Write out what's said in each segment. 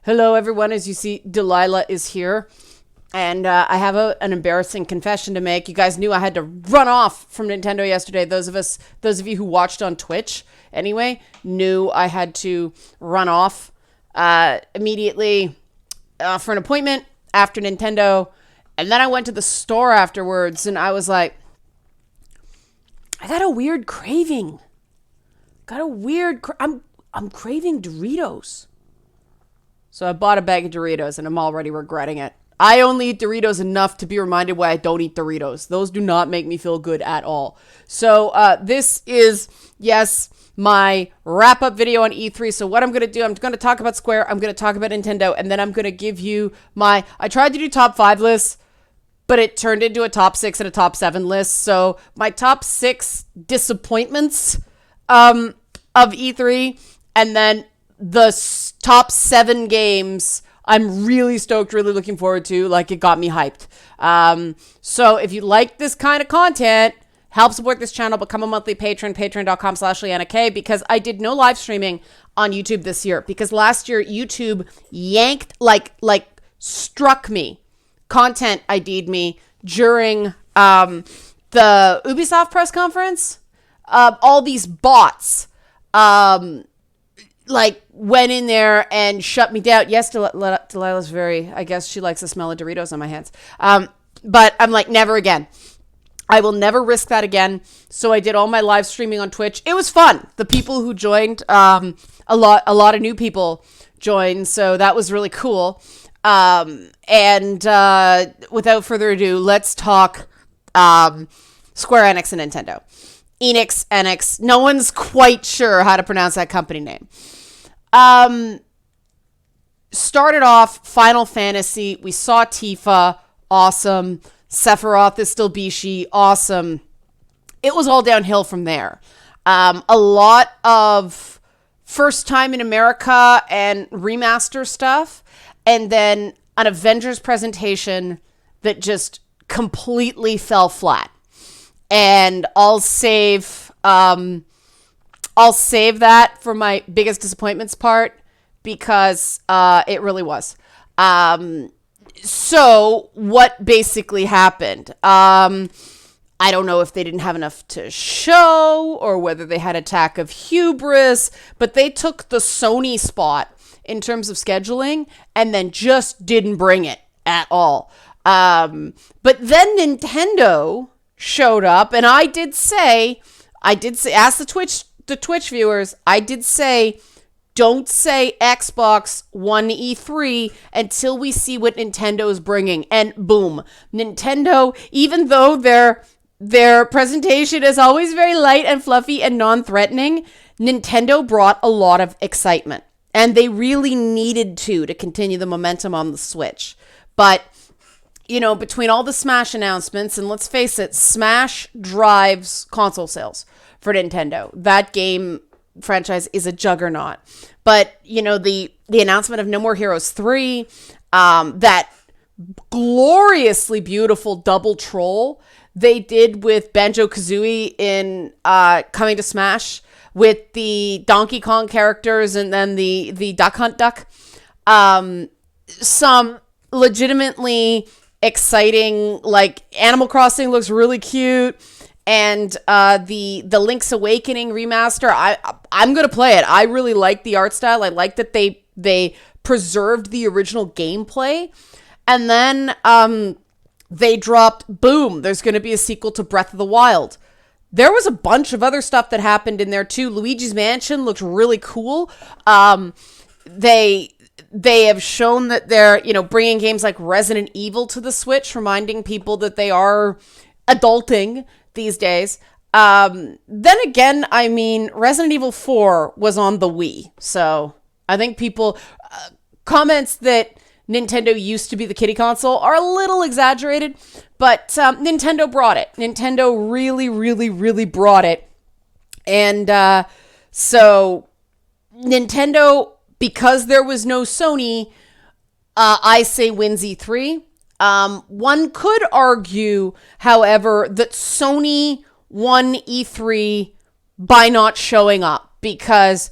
Hello, everyone. As you see, Delilah is here. And I have an embarrassing confession to make. You guys knew I had to run off from Nintendo yesterday. Those of you who watched on Twitch, anyway, knew I had to run off immediately for an appointment after Nintendo. And then I went to the store afterwards, and I was like, I got a weird craving. I'm craving Doritos. So I bought a bag of Doritos, and I'm already regretting it. I only eat Doritos enough to be reminded why I don't eat Doritos. Those do not make me feel good at all. So this is, yes, my wrap-up video on E3. So what I'm going to do, I'm going to talk about Square, I'm going to talk about Nintendo, and then I'm going to give you I tried to do top 5 lists, but it turned into a top 6 and a top 7 list. So my top 6 disappointments of E3, and then the top 7 games I'm really stoked, really looking forward to. Like, it got me hyped. So if you like this kind of content, help support this channel, become a monthly patron, patreon.com/LeannaK, because I did no live streaming on YouTube this year, because last year YouTube yanked, struck me. Content ID'd me during the Ubisoft press conference. All these bots went in there and shut me down. Yes, Delilah's I guess she likes the smell of Doritos on my hands. But I'm like, never again. I will never risk that again. So I did all my live streaming on Twitch. It was fun. The people who joined, a lot of new people joined. So that was really cool. And without further ado, let's talk Square Enix and Nintendo. Enix. No one's quite sure how to pronounce that company name. Started off Final Fantasy. We saw Tifa. Awesome. Sephiroth is still Bishi. Awesome. It was all downhill from there. A lot of first time in America and remaster stuff. And then an Avengers presentation that just completely fell flat. And I'll save that for my biggest disappointments part, because it really was. So what basically happened? I don't know if they didn't have enough to show or whether they had attack of hubris, but they took the Sony spot in terms of scheduling and then just didn't bring it at all. But then Nintendo showed up, and I did say, ask the Twitch viewers, I did say, don't say Xbox One E3 until we see what Nintendo is bringing. And boom, Nintendo, even though their presentation is always very light and fluffy and non-threatening, Nintendo brought a lot of excitement, and they really needed to continue the momentum on the Switch. But between all the Smash announcements, and let's face it, Smash drives console sales for Nintendo. That game franchise is a juggernaut. But, the announcement of No More Heroes 3, that gloriously beautiful double troll they did with Banjo-Kazooie in coming to Smash, with the Donkey Kong characters and then the Duck Hunt Duck. Some legitimately exciting, Animal Crossing looks really cute, and the Link's Awakening remaster, I'm gonna play it. I really like the art style. I like that they preserved the original gameplay, and then they dropped, boom, there's gonna be a sequel to Breath of the Wild. There was a bunch of other stuff that happened in there too. Luigi's Mansion looks really cool. They have shown that they're, bringing games like Resident Evil to the Switch, reminding people that they are adulting these days. Then again, Resident Evil 4 was on the Wii. So I think people, comments that Nintendo used to be the kiddie console are a little exaggerated, but Nintendo brought it. Nintendo really, really, really brought it. And so Nintendo, because there was no Sony, I say wins E3. One could argue, however, that Sony won E3 by not showing up, because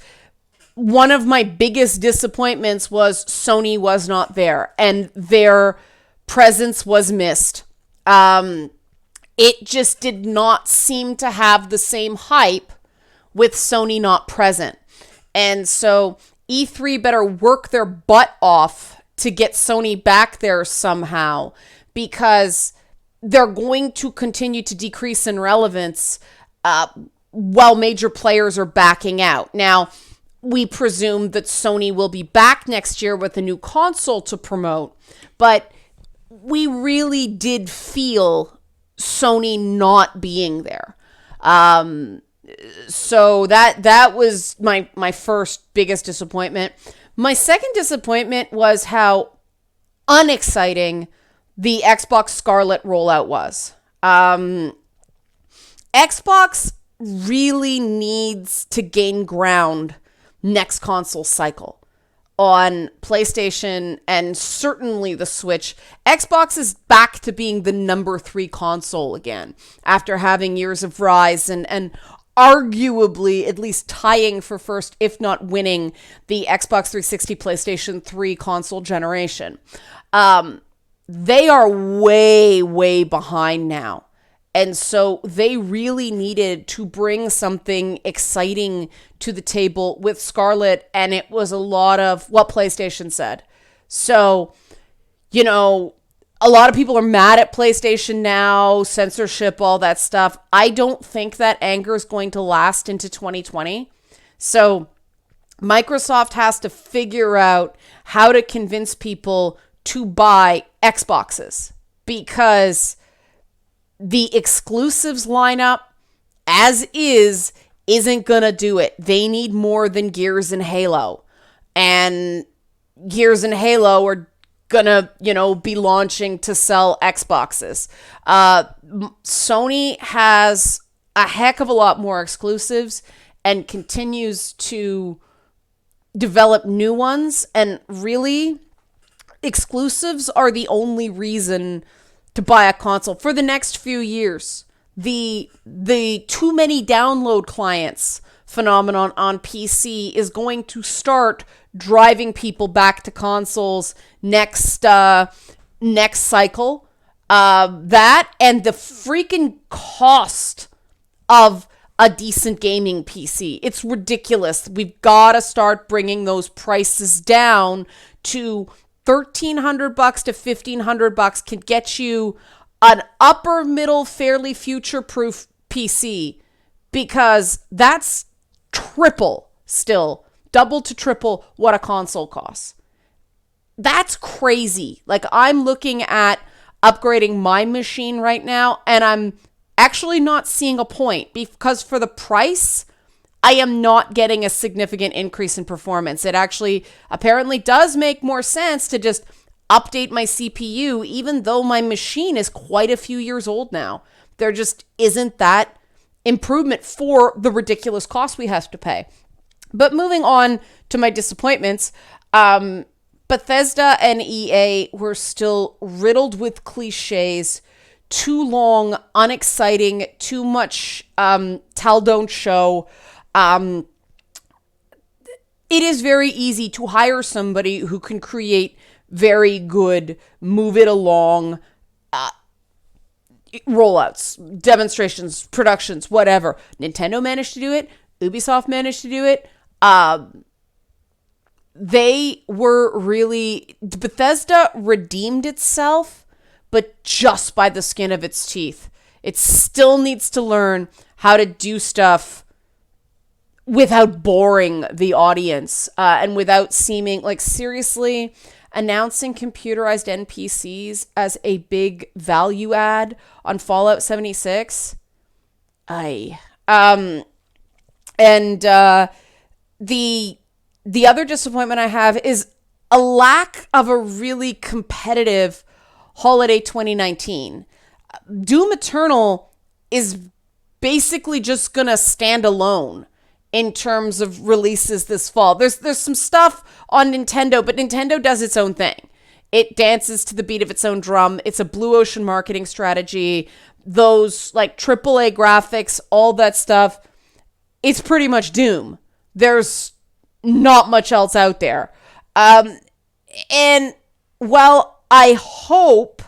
one of my biggest disappointments was Sony was not there and their presence was missed. It just did not seem to have the same hype with Sony not present. And so E3 better work their butt off to get Sony back there somehow, because they're going to continue to decrease in relevance while major players are backing out. Now, we presume that Sony will be back next year with a new console to promote, but we really did feel Sony not being there. So that was my first biggest disappointment. My second disappointment was how unexciting the Xbox Scarlet rollout was. Xbox really needs to gain ground next console cycle on PlayStation and certainly the Switch. Xbox is back to being the number 3 console again after having years of rise and arguably at least tying for first, if not winning, the Xbox 360 PlayStation 3 console generation. They are way, way behind now. And so they really needed to bring something exciting to the table with Scarlet, and it was a lot of what PlayStation said. So, you know, a lot of people are mad at PlayStation now, censorship, all that stuff. I don't think that anger is going to last into 2020. So Microsoft has to figure out how to convince people to buy Xboxes, because the exclusives lineup as is isn't gonna do it. They need more than Gears and Halo. And Gears and Halo are gonna, be launching to sell Xboxes. Sony has a heck of a lot more exclusives and continues to develop new ones. And really, exclusives are the only reason to buy a console for the next few years. The too many download clients phenomenon on PC is going to start driving people back to consoles next cycle. That and the freaking cost of a decent gaming PC. It's ridiculous. We've got to start bringing those prices down to $1,300 to $1,500 can get you an upper middle, fairly future-proof PC, because that's double to triple what a console costs. That's crazy. Like, I'm looking at upgrading my machine right now, and I'm actually not seeing a point, because for the price, I am not getting a significant increase in performance. It actually apparently does make more sense to just update my CPU, even though my machine is quite a few years old now. There just isn't that improvement for the ridiculous cost we have to pay. But moving on to my disappointments, Bethesda and EA were still riddled with cliches, too long, unexciting, too much tell don't show. It is very easy to hire somebody who can create very good, move it along rollouts, demonstrations, productions, whatever. Nintendo managed to do it. Ubisoft managed to do it. Bethesda redeemed itself, but just by the skin of its teeth. It still needs to learn how to do stuff without boring the audience, and without seeming like, seriously, announcing computerized NPCs as a big value add on Fallout 76. The other disappointment I have is a lack of a really competitive holiday 2019. Doom Eternal is basically just gonna stand alone in terms of releases this fall. There's some stuff on Nintendo, but Nintendo does its own thing. It dances to the beat of its own drum. It's a blue ocean marketing strategy. Those like AAA graphics, all that stuff, it's pretty much Doom. There's not much else out there. And while I hope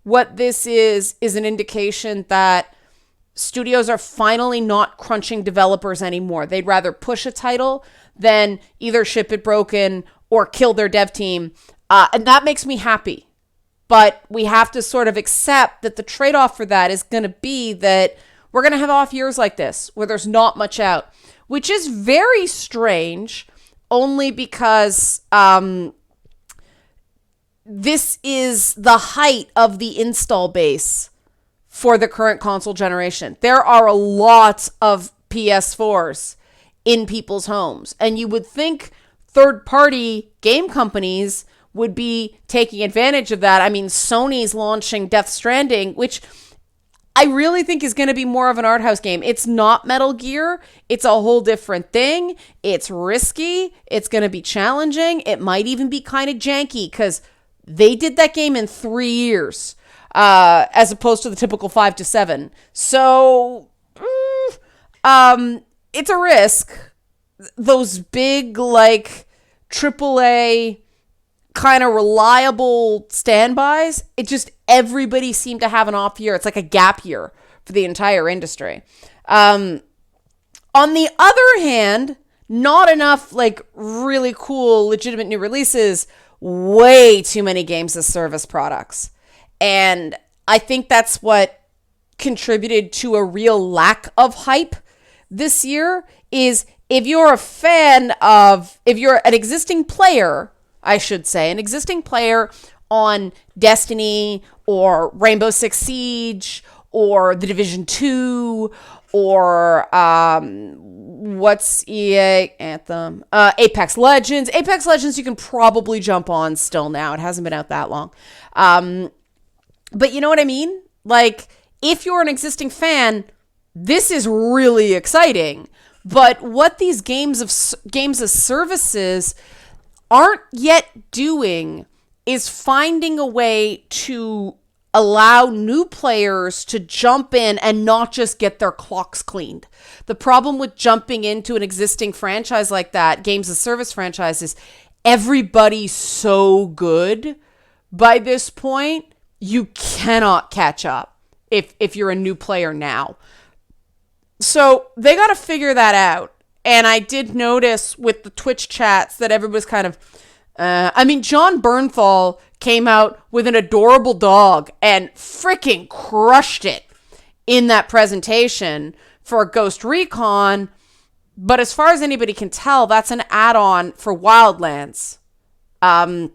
what this is an indication that studios are finally not crunching developers anymore. They'd rather push a title than either ship it broken or kill their dev team. And that makes me happy. But we have to sort of accept that the trade-off for that is going to be that we're going to have off years like this where there's not much out, which is very strange only because this is the height of the install base for the current console generation. There are a lot of PS4s in people's homes, and you would think third-party game companies would be taking advantage of that. I mean, Sony's launching Death Stranding, which I really think is going to be more of an art house game. It's not Metal Gear. It's a whole different thing. It's risky. It's going to be challenging. It might even be kind of janky because they did that game in 3 years, as opposed to the typical 5 to 7. So, it's a risk. Those big, like, AAA kind of reliable standbys, everybody seemed to have an off year. It's like a gap year for the entire industry. On the other hand, not enough, like, really cool, legitimate new releases. Way too many games as service products. And I think that's what contributed to a real lack of hype this year is if you're an existing player, I should say, an existing player on Destiny or Rainbow Six Siege or The Division 2 or what's EA Anthem? Apex Legends. Apex Legends you can probably jump on still now. It hasn't been out that long. But you know what I mean? Like, if you're an existing fan, this is really exciting. But what these games as services aren't yet doing is finding a way to allow new players to jump in and not just get their clocks cleaned. The problem with jumping into an existing franchise like that, games as service franchise, is everybody's so good by this point, you cannot catch up if you're a new player now. So they got to figure that out. And I did notice with the Twitch chats that everybody's kind of, John Bernthal came out with an adorable dog and freaking crushed it in that presentation for Ghost Recon. But as far as anybody can tell, that's an add-on for Wildlands. And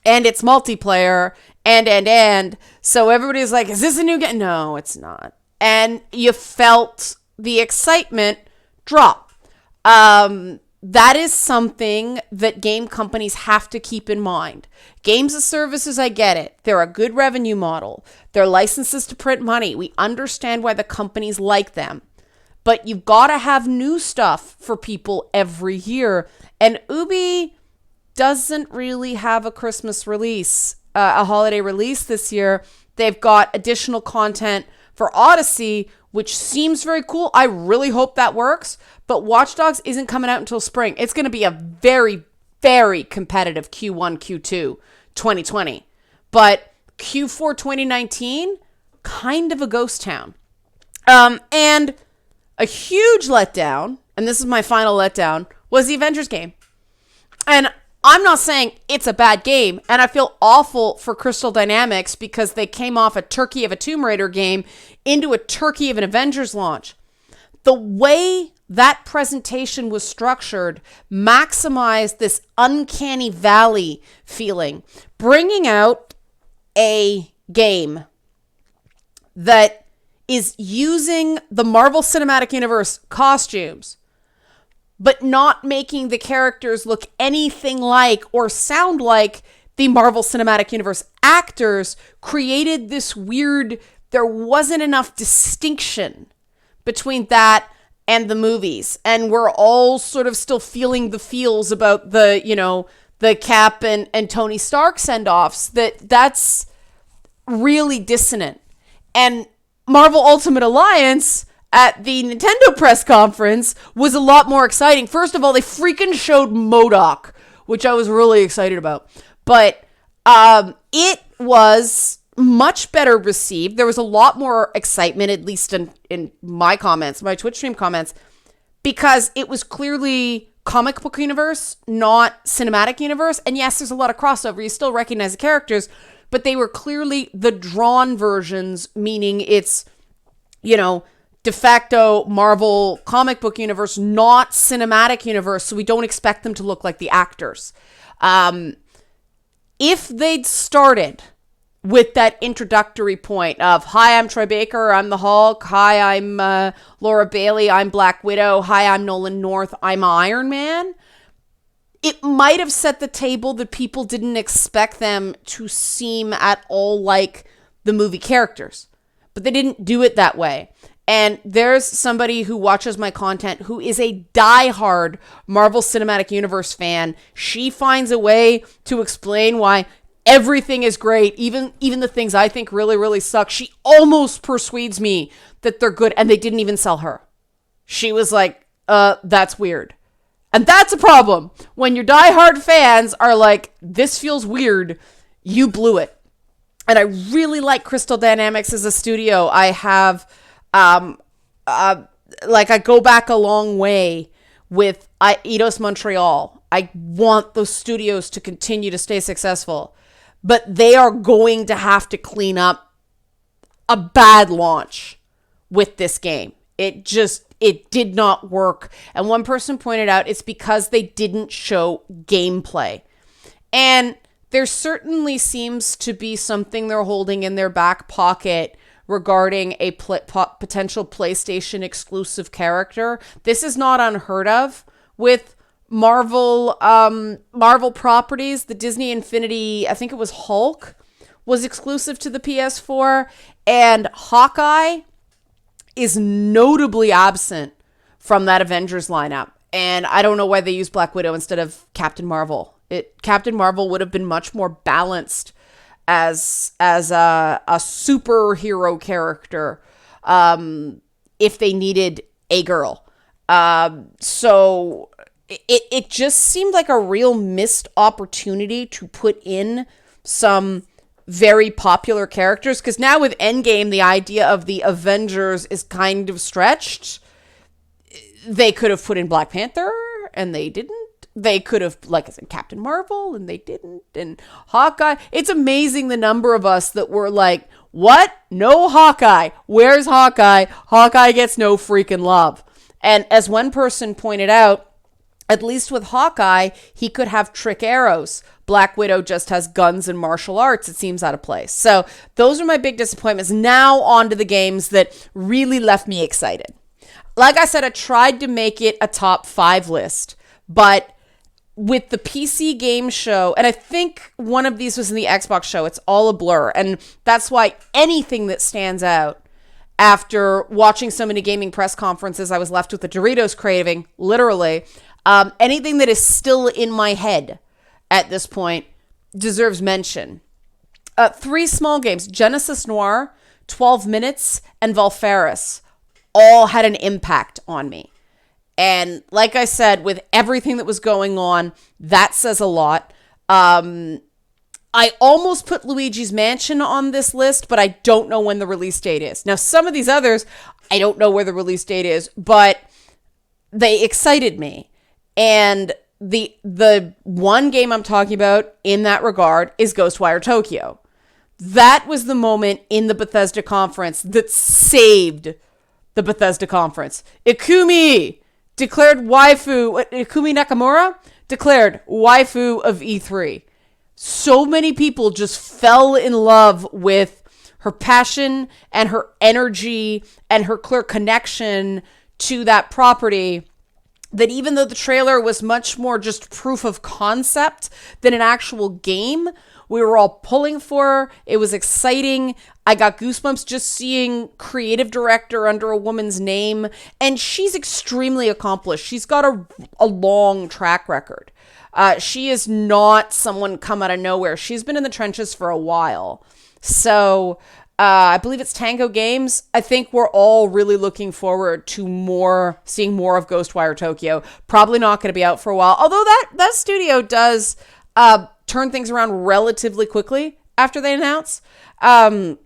it's multiplayer and. So everybody's like, is this a new game? No, it's not. And you felt the excitement drop. That is something that game companies have to keep in mind. Games as services, I get it. They're a good revenue model. They're licenses to print money. We understand why the companies like them. But you've got to have new stuff for people every year. And Ubi doesn't really have a Christmas release, a holiday release this year. They've got additional content for Odyssey, which seems very cool. I really hope that works. But Watch Dogs isn't coming out until spring. It's going to be a very, very competitive Q1, Q2 2020. But Q4 2019, kind of a ghost town. And a huge letdown, and this is my final letdown, was the Avengers game. And I'm not saying it's a bad game, and I feel awful for Crystal Dynamics because they came off a turkey of a Tomb Raider game into a turkey of an Avengers launch. The way that presentation was structured maximized this uncanny valley feeling, bringing out a game that is using the Marvel Cinematic Universe costumes, but not making the characters look anything like or sound like the Marvel Cinematic Universe actors, created this weird, there wasn't enough distinction between that and the movies. And we're all sort of still feeling the feels about the Cap and Tony Stark send-offs, that's really dissonant. And Marvel Ultimate Alliance, at the Nintendo press conference was a lot more exciting. First of all, they freaking showed MODOK, which I was really excited about. But it was much better received. There was a lot more excitement, at least in my comments, my Twitch stream comments, because it was clearly comic book universe, not cinematic universe. And yes, there's a lot of crossover. You still recognize the characters, but they were clearly the drawn versions, meaning it's, de facto Marvel comic book universe, not cinematic universe. So we don't expect them to look like the actors. If they'd started with that introductory point of, hi, I'm Troy Baker, I'm the Hulk, hi, I'm Laura Bailey, I'm Black Widow, hi, I'm Nolan North, I'm Iron Man, it might have set the table that people didn't expect them to seem at all like the movie characters. But they didn't do it that way. And there's somebody who watches my content who is a diehard Marvel Cinematic Universe fan. She finds a way to explain why everything is great, even the things I think really, really suck. She almost persuades me that they're good, and they didn't even sell her. She was like, that's weird. And that's a problem. When your diehard fans are like, this feels weird, you blew it. And I really like Crystal Dynamics as a studio. I have, I go back a long way with Eidos Montreal. I want those studios to continue to stay successful. But they are going to have to clean up a bad launch with this game. It did not work. And one person pointed out it's because they didn't show gameplay. And there certainly seems to be something they're holding in their back pocket regarding a potential PlayStation exclusive character. This is not unheard of with Marvel properties. The Disney Infinity, I think it was Hulk, was exclusive to the PS4, and Hawkeye is notably absent from that Avengers lineup. And I don't know why they used Black Widow instead of Captain Marvel. Captain Marvel would have been much more balanced as a superhero character if they needed a girl. So it just seemed like a real missed opportunity to put in some very popular characters, because now with Endgame, the idea of the Avengers is kind of stretched. They could have put in Black Panther, and they didn't. They could have, like I said, Captain Marvel, and they didn't. And Hawkeye. It's amazing the number of us that were like, what? No Hawkeye. Where's Hawkeye? Hawkeye gets no freaking love. And as one person pointed out, at least with Hawkeye, he could have trick arrows. Black Widow just has guns and martial arts. It seems out of place. So those are my big disappointments. Now on to the games that really left me excited. Like I said, I tried to make it a top 5 list, but with the PC game show, and I think one of these was in the Xbox show, it's all a blur. And that's why anything that stands out after watching so many gaming press conferences, I was left with a Doritos craving, literally. Anything that is still in my head at this point deserves mention. 3 small games, Genesis Noir, 12 Minutes, and Valfaris, all had an impact on me. And like I said, with everything that was going on, that says a lot. I almost put Luigi's Mansion on this list, but I don't know when the release date is. Now, some of these others, I don't know where the release date is, but they excited me. And the one game I'm talking about in that regard is Ghostwire Tokyo. That was the moment in the Bethesda conference that saved the Bethesda conference. Ikumi Nakamura declared waifu of E3. So many people just fell in love with her passion and her energy and her clear connection to that property, that even though the trailer was much more just proof of concept than an actual game, we were all pulling for her. It was exciting. I got goosebumps just seeing creative director under a woman's name. And she's extremely accomplished. She's got a long track record. She is not someone come out of nowhere. She's been in the trenches for a while. So I believe it's Tango Games. I think we're all really looking forward to seeing more of Ghostwire Tokyo. Probably not going to be out for a while. Although that studio does turn things around relatively quickly after they announce. So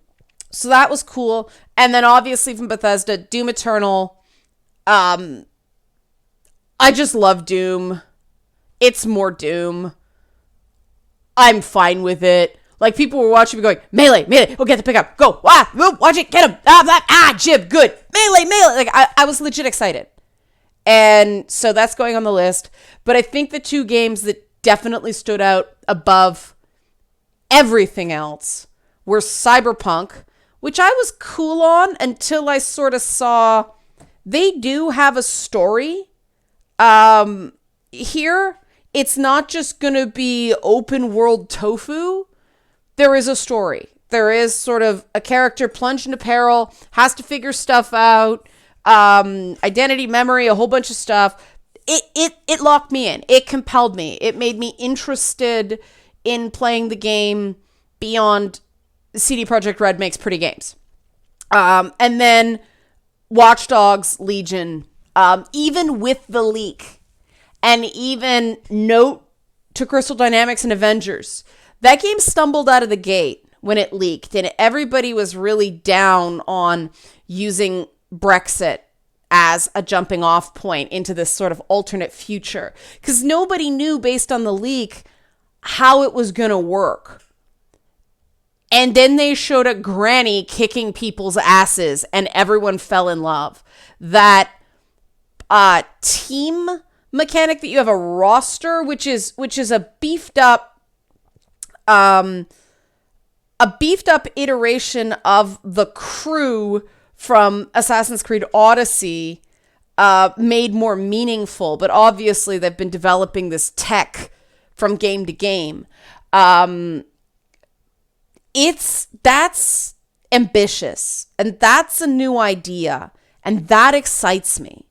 that was cool. And then obviously from Bethesda, Doom Eternal. I just love Doom. It's more Doom. I'm fine with it. Like, people were watching me going, melee, oh, get the pickup, go, watch it, get him, jib, good, melee. Like, I was legit excited. And so that's going on the list. But I think the two games that definitely stood out above everything else were Cyberpunk, which I was cool on until I sort of saw they do have a story. Here, it's not just going to be open world tofu. There is a story. There is sort of a character plunged into peril, has to figure stuff out, identity, memory, a whole bunch of stuff. It locked me in. It compelled me. It made me interested in playing the game beyond CD Projekt Red makes pretty games. And then Watch Dogs Legion, even with the leak, and even note to Crystal Dynamics and Avengers, that game stumbled out of the gate when it leaked, and everybody was really down on using Brexit as a jumping off point into this sort of alternate future, because nobody knew based on the leak how it was going to work. And then they showed a granny kicking people's asses and everyone fell in love. That team mechanic that you have a roster, which is a beefed up iteration of the crew from Assassin's Creed Odyssey, made more meaningful. But obviously they've been developing this tech from game to game. That's ambitious, and that's a new idea, and that excites me.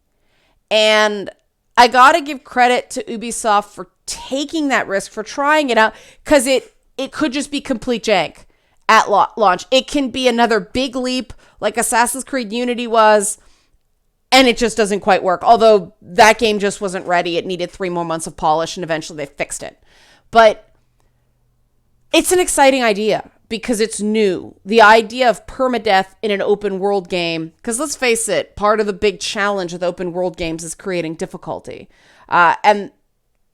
And I gotta give credit to Ubisoft for taking that risk, for trying it out, because it could just be complete jank at launch. It can be another big leap like Assassin's Creed Unity was, and it just doesn't quite work. Although that game just wasn't ready. It needed 3 more months of polish, and eventually they fixed it. But it's an exciting idea because it's new. The idea of permadeath in an open world game, because let's face it, part of the big challenge with open world games is creating difficulty. And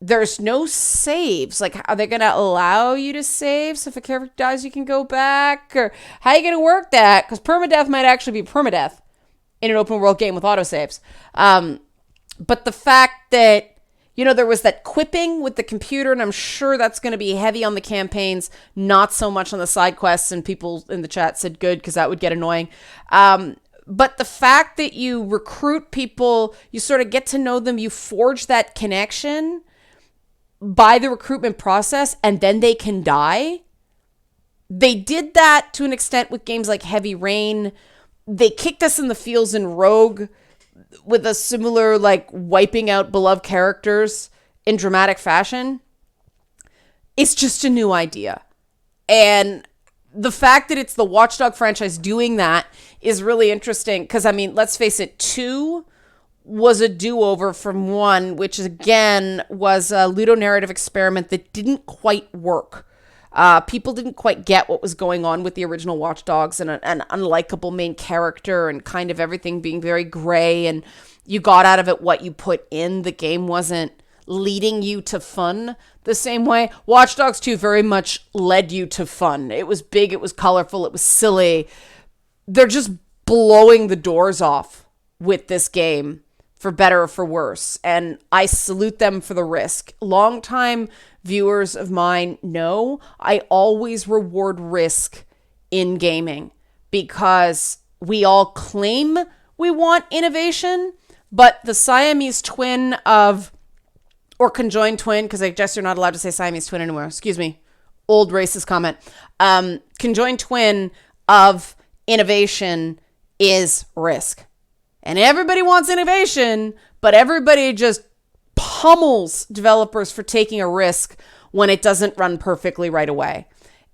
there's no saves. Like, are they going to allow you to save? So if a character dies, you can go back? Or how are you going to work that? Because permadeath might actually be permadeath in an open world game with autosaves. But the fact that, there was that quipping with the computer, and I'm sure that's going to be heavy on the campaigns, not so much on the side quests, and people in the chat said good, because that would get annoying. But the fact that you recruit people, you sort of get to know them, you forge that connection by the recruitment process, and then they can die. They did that to an extent with games like Heavy Rain. They kicked us in the fields in Rogue with a similar, like, wiping out beloved characters in dramatic fashion. It's just a new idea. And the fact that it's the Watch Dogs franchise doing that is really interesting, because, I mean, let's face it, 2 was a do-over from 1, which again was a ludonarrative experiment that didn't quite work. People didn't quite get what was going on with the original Watch Dogs, and an unlikable main character, and kind of everything being very gray, and you got out of it what you put in. The game wasn't leading you to fun the same way. Watch Dogs 2 very much led you to fun. It was big, it was colorful, it was silly. They're just blowing the doors off with this game, for better or for worse, and I salute them for the risk. Longtime viewers of mine know I always reward risk in gaming, because we all claim we want innovation, but the Siamese twin of, or conjoined twin, because I guess you're not allowed to say Siamese twin anymore. Excuse me. Old racist comment. Conjoined twin of innovation is risk. And everybody wants innovation, but everybody just pummels developers for taking a risk when it doesn't run perfectly right away.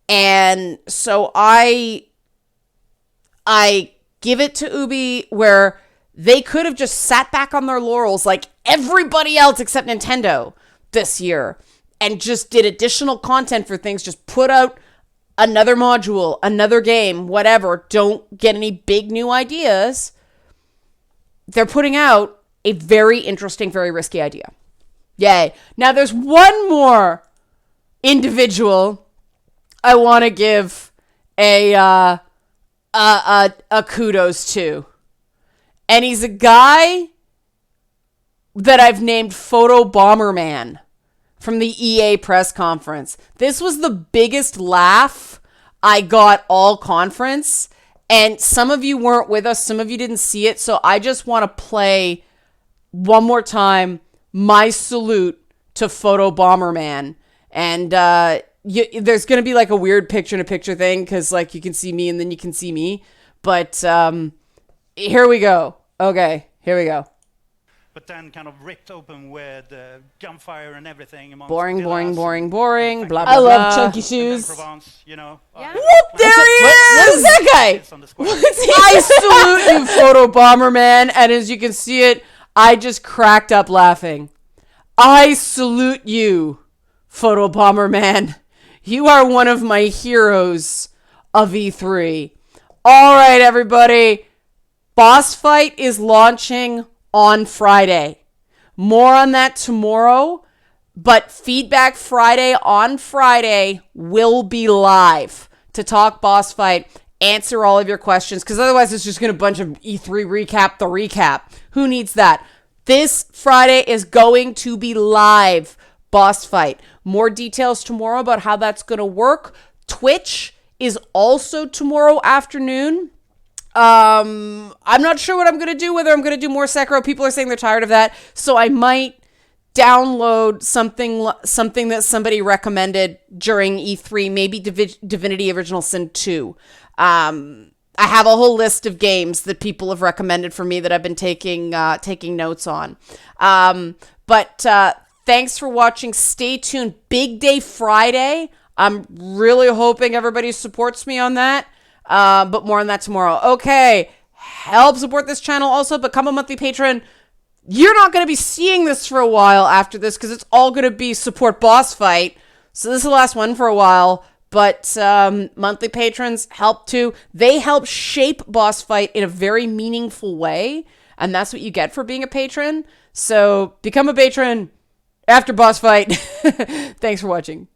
And so I I give it to Ubi where they could have just sat back on their laurels like everybody else except Nintendo this year and just did additional content for things. Just put out another module, another game, whatever. Don't get any big new ideas. They're putting out a very interesting, very risky idea. Yay. Now there's one more individual I want to give a kudos to. And he's a guy that I've named Photo Bomberman from the EA press conference. This was the biggest laugh I got all conference. And some of you weren't with us. Some of you didn't see it. So I just want to play one more time my salute to Photo Bomberman. And there's going to be like a weird picture-in-a-picture thing because like you can see me and then you can see me. But here we go. Okay, here we go. But then kind of ripped open with gunfire and everything. Boring, blah, blah, blah. I love chunky shoes. Provence, you know. Yeah. Whoop, there he is! What is that guy? I salute you, Photo Bomberman. And as you can see it, I just cracked up laughing. I salute you, Photo Bomberman. You are one of my heroes of E3. All right, everybody. Boss Fight is launching on Friday. More on that tomorrow, but Feedback Friday on Friday will be live to talk Boss Fight, answer all of your questions, because otherwise it's just going to bunch of E3 recap the recap. Who needs that? This Friday is going to be live Boss Fight. More details tomorrow about how that's going to work. Twitch is also tomorrow afternoon. I'm not sure what I'm going to do, whether I'm going to do more Sekiro. People are saying they're tired of that. So I might download something that somebody recommended during E3, maybe Divinity Original Sin 2. I have a whole list of games that people have recommended for me that I've been taking notes on. But thanks for watching. Stay tuned. Big Day Friday. I'm really hoping everybody supports me on that. But more on that tomorrow. Okay. Help support this channel also. Become a monthly patron. You're not going to be seeing this for a while after this because it's all going to be support Boss Fight. So this is the last one for a while. But monthly patrons help too. They help shape Boss Fight in a very meaningful way. And that's what you get for being a patron. So become a patron after Boss Fight. Thanks for watching.